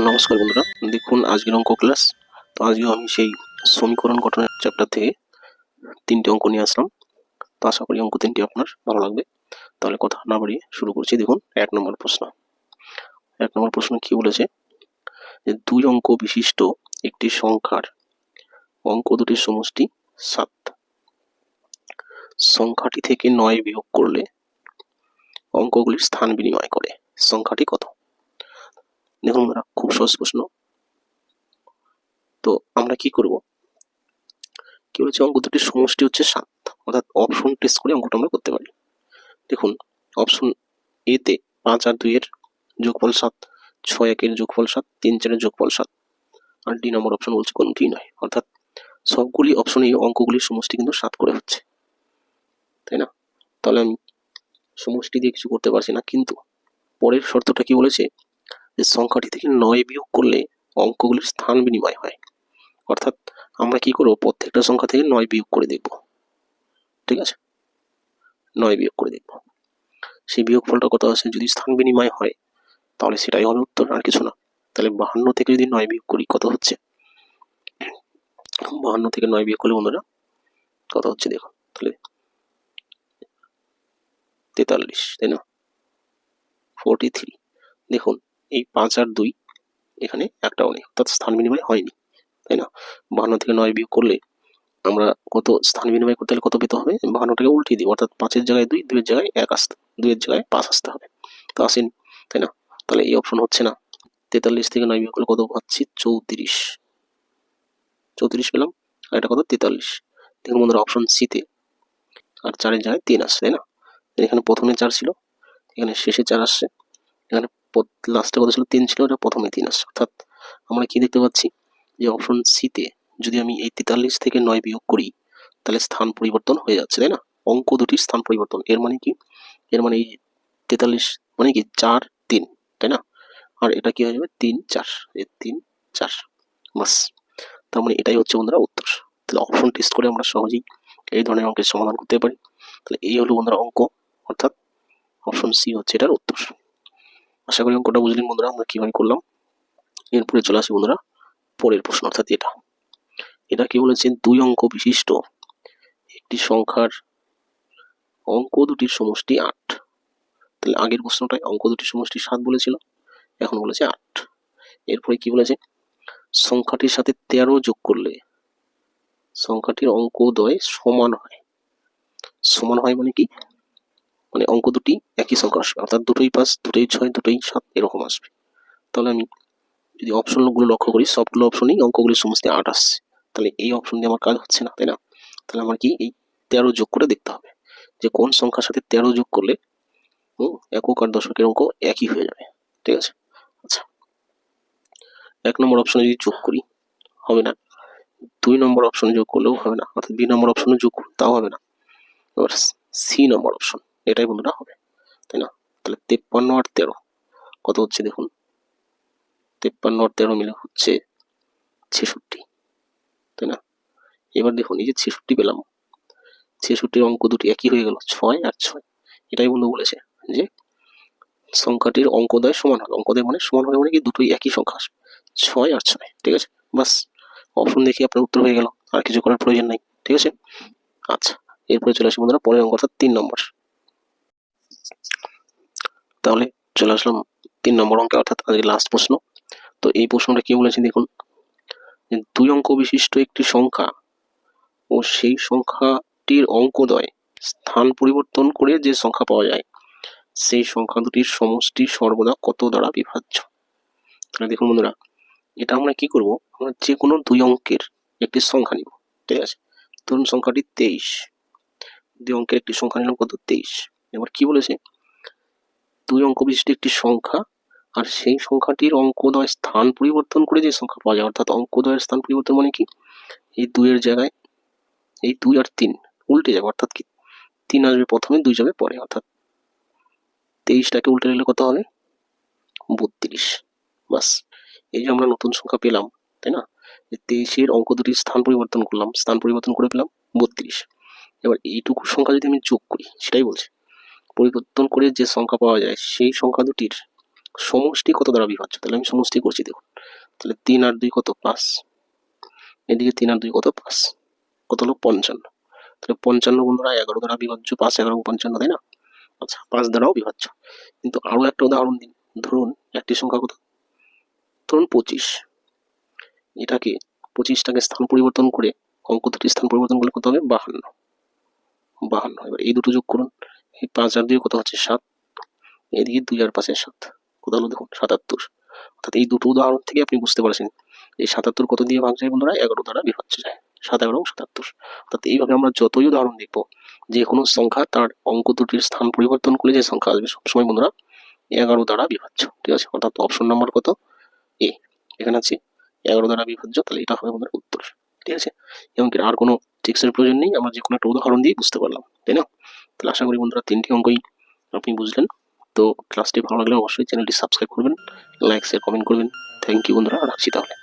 নমস্কার বন্ধুরা, দেখুন আজকের অঙ্ক ক্লাস। তো আজকেও আমি সেই সমীকরণ গঠনের চ্যাপ্টার থেকে 3টে অঙ্ক নিয়ে আসলাম। তো আশা করি অঙ্ক 3টি আপনার ভালো লাগবে। তাহলে কথা না বাড়িয়ে শুরু করছি। দেখুন 1 নম্বর প্রশ্ন। 1 নম্বর প্রশ্ন কি বলেছে, যে 2 অঙ্ক বিশিষ্ট একটি সংখ্যার অঙ্ক দুটির সমষ্টি 7। সংখ্যাটি থেকে 9 বিয়োগ করলে অঙ্কগুলির স্থান বিনিময় করে সংখ্যাটি কত? দেখুন বন্ধুরা, খুব সহজ প্রশ্ন। তো আমরা কি করব, কি বলেছে, অঙ্ক দুটির সমষ্টি হচ্ছে 7, অর্থাৎ অপশন টেস্ট করে অঙ্কটা আমরা করতে পারি। দেখুন অপশন এ তে 5 আর 2 এর যোগফল 7, 6 1 এর যোগফল 7, 3 4 এর যোগফল 7, আর ডি নম্বর অপশন বলছে কোনটিই নয়। অর্থাৎ সবগুলি অপশনে অঙ্কগুলির সমষ্টি কিন্তু 7 করে হচ্ছে, তাই না? তাহলে আমি সমষ্টি দিয়ে কিছু করতে পারছি না, কিন্তু পরের শর্তটা কি বলেছে, যে সংখ্যাটি থেকে 9 বিয়োগ করলে অঙ্কগুলির স্থান বিনিময় হয়। অর্থাৎ আমরা কি করবো, প্রত্যেকটা সংখ্যা থেকে 9 বিয়োগ করে দেখব। ঠিক আছে, 9 বিয়োগ করে দেখব, সেই বিয়োগফলটা কত আছে। যদি স্থান বিনিময় হয় তাহলে সেটাই হবে উত্তর, আর কিছু না। তাহলে 52 থেকে যদি 9 বিয়োগ করি কত হচ্ছে, 52 থেকে 9 বিয়োগ করলে বন্ধুরা কত হচ্ছে দেখুন, তাহলে 43, তাই না? 43। দেখুন এই 5 আর 2 এখানে একটাও নেই, অর্থাৎ স্থান বিনিময় হয়নি, তাই না? 52 থেকে 9 বিয়োগ করলে আমরা কত স্থান বিনিময় করতে হলে কত পেতে হবে, 52টাকে উল্টিয়ে দিব, অর্থাৎ 5 এর জায়গায় 2, 2 এর জায়গায় 1 আসতে, 2 এর জায়গায় 5 আসতে হবে। তো আসেনি, তাই না? তাহলে এই অপশন হচ্ছে না। 43 থেকে 9 বিয়োগ করলে কত পাচ্ছি, 34। 34 পেলাম, আর এটা কত, 43। দেখুন বন্ধুরা, অপশন সি তে আর 4 এর জায়গায় 3 আসছে, তাই না? এখানে প্রথমে 4 ছিল, এখানে শেষে 4 আসছে, এখানে লাস্টে কত ছিল, 3 ছিল, এটা প্রথমে 3 আসছে। অর্থাৎ আমরা কি দেখতে পাচ্ছি, যে অপশন সি তে যদি আমি এই 43 থেকে 9 বিয়োগ করি তাহলে স্থান পরিবর্তন হয়ে যাচ্ছে, তাই না? অঙ্ক দুটির স্থান পরিবর্তন, এর মানে কি, এর মানে এই 43 মানে কি 4 3, তাই না? আর এটা কি হয়ে যাবে 3 4, এই 3 4, বাস। তার মানে এটাই হচ্ছে বন্ধুরা উত্তর। তাহলে অপশন টেস্ট করে আমরা সহজেই এই ধরনের অঙ্কের সমাধান করতে পারি। তাহলে এই হলো বন্ধুরা অঙ্ক, অর্থাৎ অপশন সি হচ্ছে এটার উত্তর। আশা করি অঙ্কটা বুঝলেন বন্ধুরা, আমরা কিভাবে করলাম। এরপরে চলে আসি বন্ধুরা পরের প্রশ্ন, অর্থাৎ এটা কি বলেছে, 2 অঙ্ক বিশিষ্ট একটি সংখ্যার অঙ্ক দুটির সমষ্টি 8। তাহলে আগের প্রশ্নটায় অঙ্ক দুটির সমষ্টি 7 বলেছিল, এখন বলেছে 8। এরপরে কি বলেছে, সংখ্যাটির সাথে 13 যোগ করলে সংখ্যাটির অঙ্কদ্বয় সমান হয়। সমান হয় মানে কি, মানে অঙ্ক দুটি একই সংখ্যা আসবে, অর্থাৎ দুটোই 5, দুটোই 6, দুটোই 7 এরকম আসবে। তাহলে আমি যদি অপশনগুলো লক্ষ্য করি, সবগুলো অপশনেই অঙ্কগুলির সমষ্টি 8 আসছে। তাহলে এই অপশন দিয়ে আমার কাজ হচ্ছে না, তাই না? তাহলে আমার কি এই 13 যোগ করে দেখতে হবে, যে কোন সংখ্যার সাথে 13 যোগ করলে একক আর দশকের অঙ্ক একই হয়ে যাবে। ঠিক আছে, আচ্ছা 1 নম্বর অপশনে যদি যোগ করি হবে না, 2 নম্বর অপশনে যোগ করলেও হবে না, অর্থাৎ বি নম্বর অপশনে যোগ করলে তাও হবে না। এবার সি নম্বর অপশন, এটাই বন্ধুরা হবে, তাই না? তাহলে 53 আর 13 কত হচ্ছে দেখুন, 53 আর 13 মিলে হচ্ছে 66, তাই না? এবার দেখুন এই যে 66 পেলাম, 66 অঙ্ক দুটি একই হয়ে গেল, 6 আর 6। এটাই বন্ধু বলেছে যে সংখ্যাটির অঙ্কদ্বয় সমান হবে। অঙ্কদ্বয় মানে সমান হবে মানে কি, দুটোই একই সংখ্যা আসবে, 6 আর 6। ঠিক আছে, বাস অপশন দেখে আপনার উত্তর হয়ে গেল, আর কিছু করার প্রয়োজন নাই। ঠিক আছে, আচ্ছা এরপরে চলে আসি বন্ধুরা পরের অঙ্ক, অর্থাৎ 3 নম্বর। তাহলে চলে আসলাম 3 নম্বর অঙ্কে, অর্থাৎ আজকে লাস্ট প্রশ্ন। তো এই প্রশ্নটা কি বলেছে দেখুন, 2 অঙ্ক বিশিষ্ট একটি সংখ্যা ও সেই সংখ্যাটির অঙ্কদ্বয় স্থান পরিবর্তন করে যে সংখ্যা পাওয়া যায় সেই সংখ্যা দুটির সমষ্টি সর্বদা কত দ্বারা বিভাজ্য। তাহলে দেখুন বন্ধুরা, এটা আমরা কি করব, আমরা যে কোনো 2 অঙ্কের একটি সংখ্যা নিব। ঠিক আছে, ধরুন সংখ্যাটি 23, 2 অঙ্কের একটি সংখ্যা নিলাম কত, 23। এবার কি বলেছে, 2 অঙ্ক বিশিষ্ট একটি সংখ্যা আর সেই সংখ্যাটির অঙ্কদ্বয় স্থান পরিবর্তন করে যে সংখ্যা পাওয়া যায়, অর্থাৎ অঙ্কদ্বয়ের স্থান পরিবর্তন মানে কি, এই 2 এর জায়গায় এই 2 আর 3 উল্টে যাবে, অর্থাৎ কি 3 আসবে প্রথমে, 2 যাবে পরে, অর্থাৎ 23টাকে উল্টে নিলে কত হবে, 32। বাস, এই যে আমরা নতুন সংখ্যা পেলাম, তাই না? 23-এর অঙ্ক দুটির স্থান পরিবর্তন করলাম, স্থান পরিবর্তন করে পেলাম 32। এবার এইটুকু সংখ্যা যদি আমি যোগ করি, সেটাই বলছে পরিবর্তন করে যে সংখ্যা পাওয়া যায় সেই সংখ্যা দুটির সমষ্টি কত দ্বারা বিভাজ্য, তাহলে আমি সমষ্টি করছি দেখুন। তাহলে 3 আর 2 কত 5, এদিকে 3 আর 2 কত 5, কত হলো 55। তাহলে 55 বন্ধুরা 11 দ্বারা বিভাজ্য, 5 11 55, তাই না? আচ্ছা 5 দ্বারাও বিভাজ্য। কিন্তু আরো একটা উদাহরণ দিন, ধরুন একটি সংখ্যা কত, ধরুন 25, এটাকে 25টাকে স্থান পরিবর্তন করে অঙ্ক দুটির স্থান পরিবর্তন করলে কত হবে 52। এবার এই দুটো যোগ করুন, এই 5 আর 2 কত হচ্ছে 7, এদিকে 2 আর 5 7, কত হলো দেখুন 77। অর্থাৎ এই দুটো উদাহরণ থেকে আপনি বুঝতে পারছেন এই 77 কত দিয়ে ভাগ যায় বন্ধুরা, 11 দ্বারা বিভাজ্য যায়, 7 11 77। অর্থাৎ এইভাবে আমরা যতই উদাহরণ দেখবো, যে কোনো সংখ্যা তার অঙ্ক দুটির স্থান পরিবর্তন করলে যে সংখ্যা আসবে সবসময় বন্ধুরা 11 দ্বারা বিভাজ্য, ঠিক আছে? অর্থাৎ অপশন নাম্বার কত এ, এখানে আছে 11 দ্বারা বিভাজ্য, তাহলে এটা হবে আমাদের উত্তর, ঠিক আছে? এবং আর কোনো ট্রিক্সের প্রয়োজন নেই, আমরা যে কোনো একটা উদাহরণ দিয়ে বুঝতে পারলাম, তাই না? তাহলে আশা করি বন্ধুরা 3টি অঙ্কই আপনি বুঝলেন। তো ক্লাসটি ভালো লাগলে অবশ্যই চ্যানেলটি সাবস্ক্রাইব করবেন, লাইক শেয়ার কমেন্ট করবেন। থ্যাংক ইউ বন্ধুরা, রাখছি তাহলে।